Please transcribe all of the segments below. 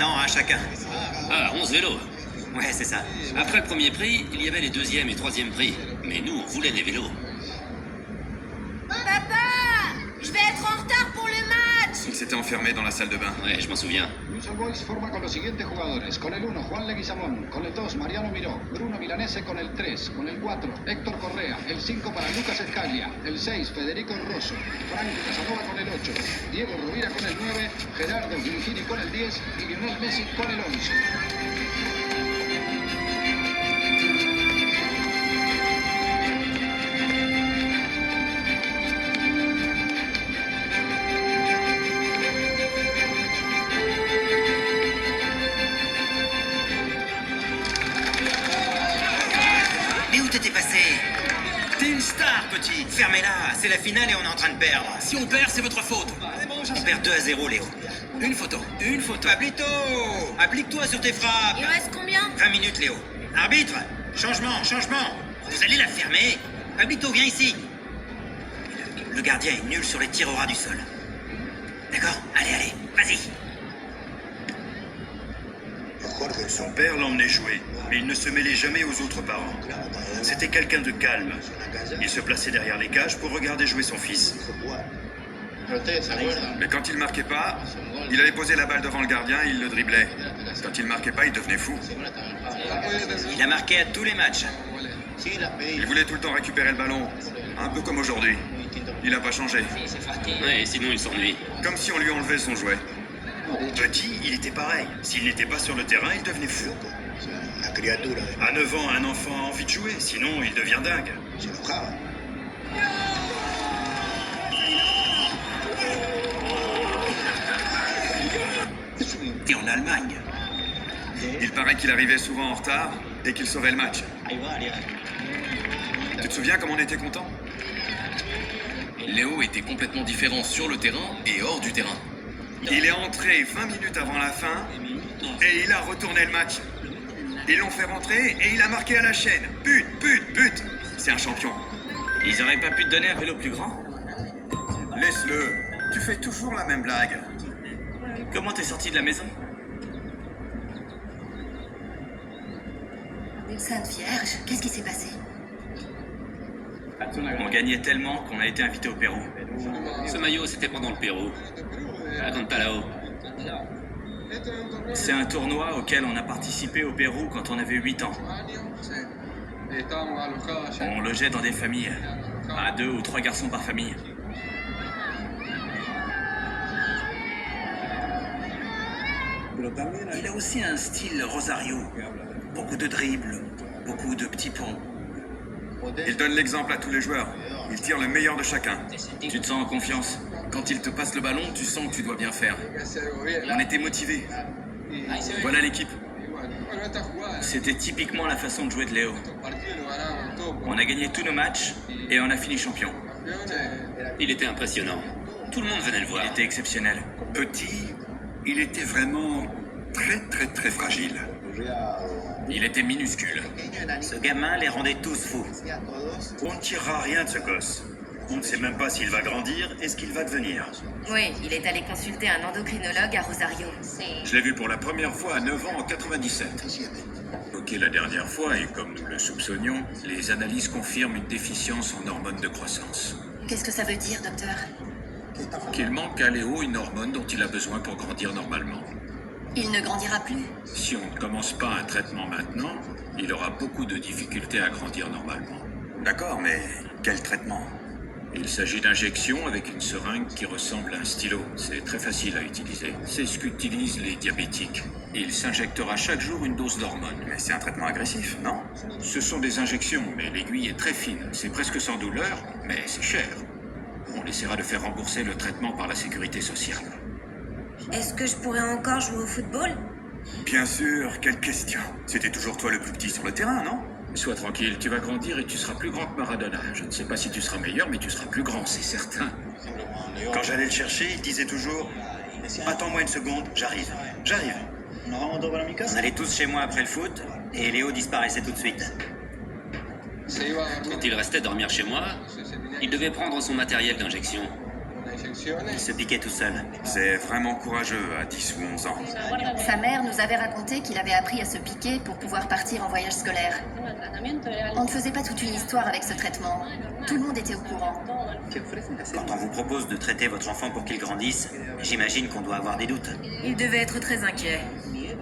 Non, à chacun. Ah, 11 vélos. Ouais, c'est ça. Après le premier prix, il y avait les deuxième et troisième prix. Mais nous, on voulait des vélos. Papa! Je vais être en retard pour le match! Il s'était enfermé dans la salle de bain. Ouais, je m'en souviens. Luis Boys forma con los siguientes jugadores. Con el 1, Juan Leguizamón. Con el 2, Mariano Miró. Bruno Milanese con el 3. Con el 4, Héctor Correa. El 5 para Lucas Escaglia. El 6, Federico Rosso. Franco Casanova con el 8. Diego Rovira con el 9. Gerardo Gingini con el 10. Y Lionel Messi con el 11. Mais où t'étais passé? T'es une star, petit. Fermez-la, c'est la finale et on est en train de perdre. Si on perd, c'est votre faute. On perd 2-0, Léo. Une photo. Une photo. Pablito, applique-toi sur tes frappes. Il reste combien? 20 minutes, Léo. Arbitre, changement, changement. Vous allez la fermer. Pablito, viens ici. Le gardien est nul sur les tirs au ras du sol. D'accord? Allez, allez, vas-y. Son père l'emmenait jouer, mais il ne se mêlait jamais aux autres parents. C'était quelqu'un de calme. Il se plaçait derrière les cages pour regarder jouer son fils. Mais quand il marquait pas, il allait poser la balle devant le gardien et il le driblait. Quand il marquait pas, il devenait fou. Il a marqué à tous les matchs. Il voulait tout le temps récupérer le ballon, un peu comme aujourd'hui. Il a pas changé. Ouais, sinon il s'ennuie. Comme si on lui enlevait son jouet. Petit, il était pareil. S'il n'était pas sur le terrain, il devenait fou. À 9 ans, un enfant a envie de jouer, sinon il devient dingue. T'es en Allemagne. Il paraît qu'il arrivait souvent en retard et qu'il sauvait le match. Tu te souviens comme on était content? Léo était complètement différent sur le terrain et hors du terrain. Il est entré 20 minutes avant la fin et il a retourné le match. Ils l'ont fait rentrer et il a marqué à la chaîne. But, but, but. C'est un champion. Ils auraient pas pu te donner un vélo plus grand? Laisse-le. Tu fais toujours la même blague. Comment t'es sorti de la maison? Sainte Vierge, qu'est-ce qui s'est passé? On gagnait tellement qu'on a été invité au Pérou. Ce maillot, c'était pendant le Pérou. Raconte pas là-haut. C'est un tournoi auquel on a participé au Pérou quand on avait 8 ans. On logeait dans des familles, à 2 ou 3 garçons par famille. Il a aussi un style Rosario. Beaucoup de dribbles, beaucoup de petits ponts. Il donne l'exemple à tous les joueurs. Il tire le meilleur de chacun. Tu te sens en confiance? Quand il te passe le ballon, tu sens que tu dois bien faire. On était motivés. Voilà l'équipe. C'était typiquement la façon de jouer de Léo. On a gagné tous nos matchs et on a fini champion. Il était impressionnant. Tout le monde venait le voir. Il était exceptionnel. Petit, il était vraiment très fragile. Il était minuscule. Ce gamin les rendait tous fous. On ne tirera rien de ce gosse. On ne sait même pas s'il va grandir et ce qu'il va devenir. Oui, il est allé consulter un endocrinologue à Rosario. Je l'ai vu pour la première fois à 9 ans en 97. Ok, la dernière fois, et comme nous le soupçonnions, les analyses confirment une déficience en hormones de croissance. Qu'est-ce que ça veut dire, docteur? Qu'il manque à Léo une hormone dont il a besoin pour grandir normalement. Il ne grandira plus? Si on ne commence pas un traitement maintenant, il aura beaucoup de difficultés à grandir normalement. D'accord, mais quel traitement? Il s'agit d'injections avec une seringue qui ressemble à un stylo. C'est très facile à utiliser. C'est ce qu'utilisent les diabétiques. Il s'injectera chaque jour une dose d'hormones. Mais c'est un traitement agressif, non? Ce sont des injections, mais l'aiguille est très fine. C'est presque sans douleur, mais c'est cher. On essaiera de faire rembourser le traitement par la sécurité sociale. Est-ce que je pourrais encore jouer au football? Bien sûr, quelle question. C'était toujours toi le plus petit sur le terrain, non? Sois tranquille, tu vas grandir et tu seras plus grand que Maradona. Je ne sais pas si tu seras meilleur, mais tu seras plus grand, c'est certain. Quand j'allais le chercher, il disait toujours « Attends-moi une seconde, j'arrive, j'arrive ». On allait tous chez moi après le foot et Léo disparaissait tout de suite. Quand il restait dormir chez moi, il devait prendre son matériel d'injection. Il se piquait tout seul. C'est vraiment courageux à 10 ou 11 ans. Sa mère nous avait raconté qu'il avait appris à se piquer pour pouvoir partir en voyage scolaire. On ne faisait pas toute une histoire avec ce traitement. Tout le monde était au courant. Quand on vous propose de traiter votre enfant pour qu'il grandisse, j'imagine qu'on doit avoir des doutes. Il devait être très inquiet.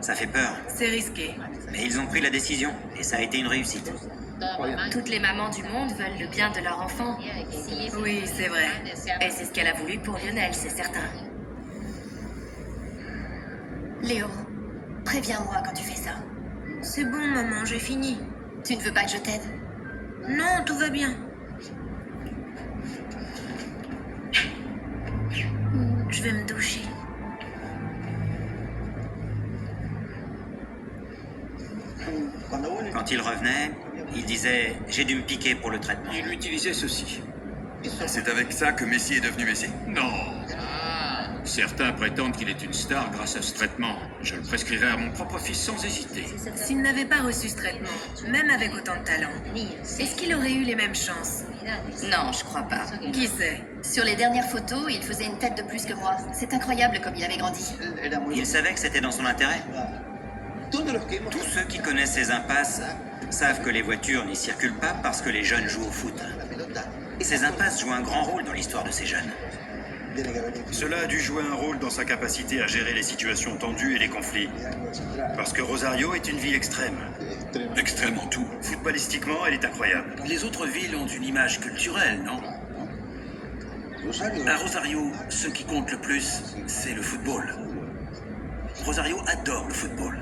Ça fait peur. C'est risqué. Mais ils ont pris la décision, et ça a été une réussite. Toutes les mamans du monde veulent le bien de leur enfant. Oui, c'est vrai. Et c'est ce qu'elle a voulu pour Lionel, c'est certain. Léo, préviens-moi quand tu fais ça. C'est bon, maman, j'ai fini. Tu ne veux pas que je t'aide? Non, tout va bien. Je vais me doucher. Quand il revenait, il disait « J'ai dû me piquer pour le traitement ». Il utilisait ceci. C'est avec ça que Messi est devenu Messi? Non. Certains prétendent qu'il est une star grâce à ce traitement. Je le prescrirai à mon propre fils sans hésiter. S'il n'avait pas reçu ce traitement, même avec autant de talent, est-ce qu'il aurait eu les mêmes chances? Non, je crois pas. Qui sait? Sur les dernières photos, il faisait une tête de plus que moi. C'est incroyable comme il avait grandi. Il savait que c'était dans son intérêt. Tous ceux qui connaissent ces impasses savent que les voitures n'y circulent pas parce que les jeunes jouent au foot. Ces impasses jouent un grand rôle dans l'histoire de ces jeunes. Cela a dû jouer un rôle dans sa capacité à gérer les situations tendues et les conflits. Parce que Rosario est une ville extrême. Extrêmement tout. Footballistiquement, elle est incroyable. Les autres villes ont une image culturelle, non? À Rosario, ce qui compte le plus, c'est le football. Rosario adore le football.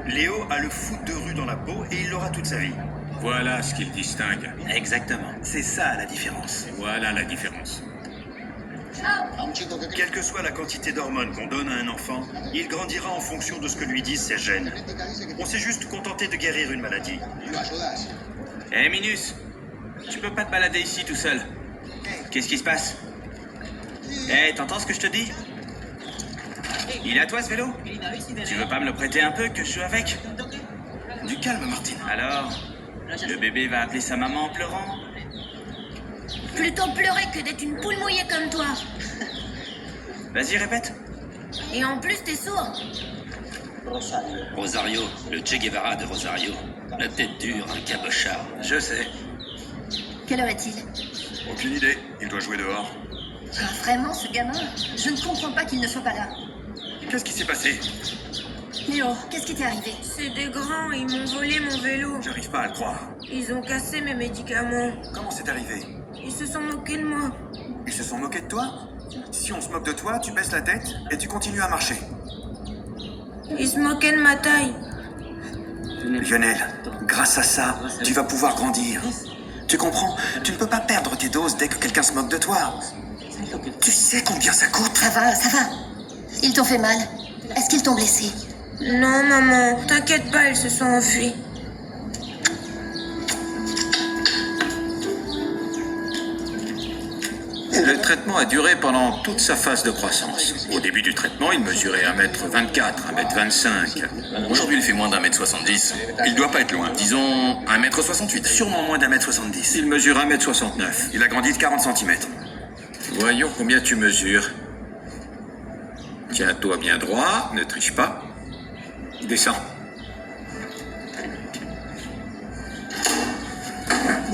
Léo a le foot de rue dans la peau et il l'aura toute sa vie. Voilà ce qu'il distingue. Exactement. C'est ça la différence. Voilà la différence. Quelle que soit la quantité d'hormones qu'on donne à un enfant, il grandira en fonction de ce que lui disent ses gènes. On s'est juste contenté de guérir une maladie. Hé, Minus, tu peux pas te balader ici tout seul. Qu'est-ce qui se passe? Hé, t'entends ce que je te dis? Il est à toi ce vélo? Tu veux pas me le prêter un peu, que je joue avec? Du calme, Martine. Alors, le bébé va appeler sa maman en pleurant? Plutôt pleurer que d'être une poule mouillée comme toi. Vas-y, répète. Et en plus, t'es sourd. Rosario, le Che Guevara de Rosario. La tête dure, un cabochard. Je sais. Quelle heure est-il? Aucune idée. Il doit jouer dehors. Vraiment, ce gamin? Je ne comprends pas qu'il ne soit pas là. Qu'est-ce qui s'est passé? Léo, qu'est-ce qui t'est arrivé? C'est des grands, ils m'ont volé mon vélo. J'arrive pas à le croire. Ils ont cassé mes médicaments. Comment c'est arrivé? Ils se sont moqués de moi. Ils se sont moqués de toi? Si on se moque de toi, tu baisses la tête et tu continues à marcher. Ils se moquaient de ma taille. Lionel, grâce à ça, tu vas pouvoir grandir. Tu comprends? Tu ne peux pas perdre tes doses dès que quelqu'un se moque de toi. Tu sais combien ça coûte? Ça va, ça va. Ils t'ont fait mal. Est-ce qu'ils t'ont blessé? Non, maman, t'inquiète pas, ils se sont enfuis. Le traitement a duré pendant toute sa phase de croissance. Au début du traitement, il mesurait 1m24, 1m25. Aujourd'hui, il fait moins d'1m70. Il doit pas être loin. Disons 1m68. Sûrement moins d'1m70. Il mesure 1m69. Il a grandi de 40 cm. Voyons combien tu mesures. Tiens-toi bien droit, ne triche pas. Descends.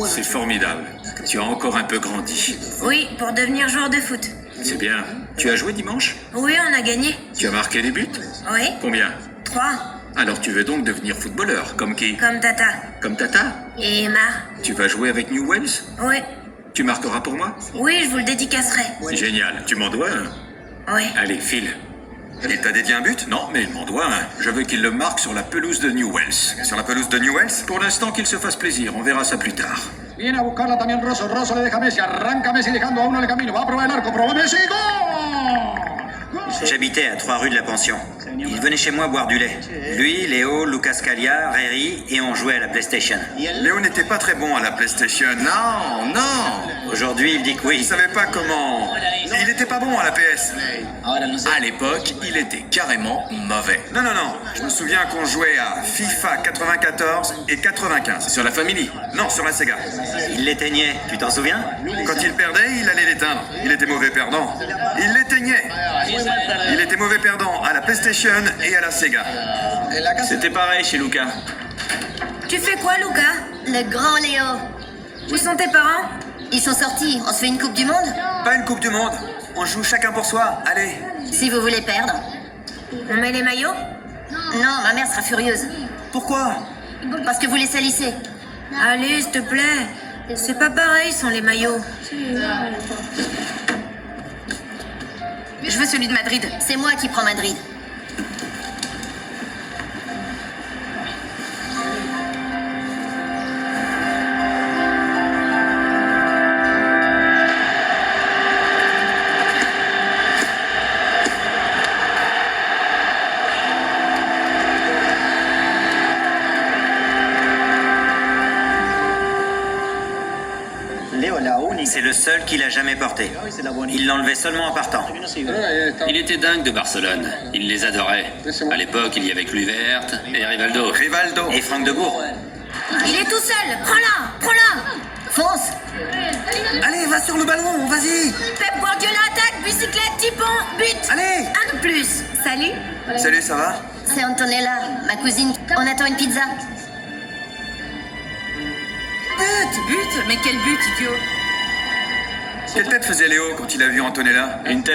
C'est formidable. Tu as encore un peu grandi. Oui, pour devenir joueur de foot. C'est bien. Tu as joué dimanche? Oui, on a gagné. Tu as marqué des buts? Oui, Combien? 3. Alors tu veux donc devenir footballeur, comme qui? Comme Tata. Comme Tata? Et Emma. Tu vas jouer avec New Wells? Oui. Tu marqueras pour moi? Oui, je vous le dédicacerai. Génial. Tu m'en dois un? Oui. Allez, file. Il t'a dédié un but? Non, mais il m'en doit un. Je veux qu'il le marque sur la pelouse de New Wells. Sur la pelouse de New Wells? Pour l'instant, qu'il se fasse plaisir. On verra ça plus tard. Viene a buscarla también Rosso. Rosso le deja a Messi. Arranca Messi dejando a uno en el camino. Va a probar el arco. Probó Messi. ¡Gol! J'habitais à 3 rues de la pension. Il venait chez moi boire du lait. Lui, Léo, Lucas Scalia, Reri, et on jouait à la PlayStation. Léo n'était pas très bon à la PlayStation. Non, non. Aujourd'hui, il dit que Il oui. savait pas comment. Il était pas bon à la PS. À l'époque, il était carrément mauvais. Non, non, non. Je me souviens qu'on jouait à FIFA 94 et 95. Sur la Family. Non, sur la Sega. Il l'éteignait, tu t'en souviens? Quand il perdait, il allait l'éteindre. Il était mauvais perdant. Il l'éteignait. Il était mauvais perdant à la PlayStation et à la Sega. C'était pareil chez Lucas. Tu fais quoi, Lucas? Le grand Léo. Où sont tes parents? Ils sont sortis. On se fait une coupe du monde? Pas une coupe du monde. On joue chacun pour soi. Allez. Si vous voulez perdre. On met les maillots? Non, ma mère sera furieuse. Pourquoi? Parce que vous les salissez. Allez, s'il te plaît. C'est pas pareil sans les maillots. Je veux celui de Madrid. C'est moi qui prends Madrid. C'est le seul qu'il a jamais porté. Il l'enlevait seulement en partant. Il était dingue de Barcelone. Il les adorait. À l'époque, il y avait Kluivert et Rivaldo. Rivaldo. Et Franck de Bourg. Il est tout seul. Prends-la, prends-la. Fonce. Allez, va sur le ballon, vas-y. Pep Guardiola attaque, bicyclette, typon, but. Allez. Un de plus. Salut. Salut, ça va? C'est Antonella, ma cousine. On attend une pizza. But. Mais quel but, idiot. Quelle tête faisait Léo quand il a vu Antonella? Une tête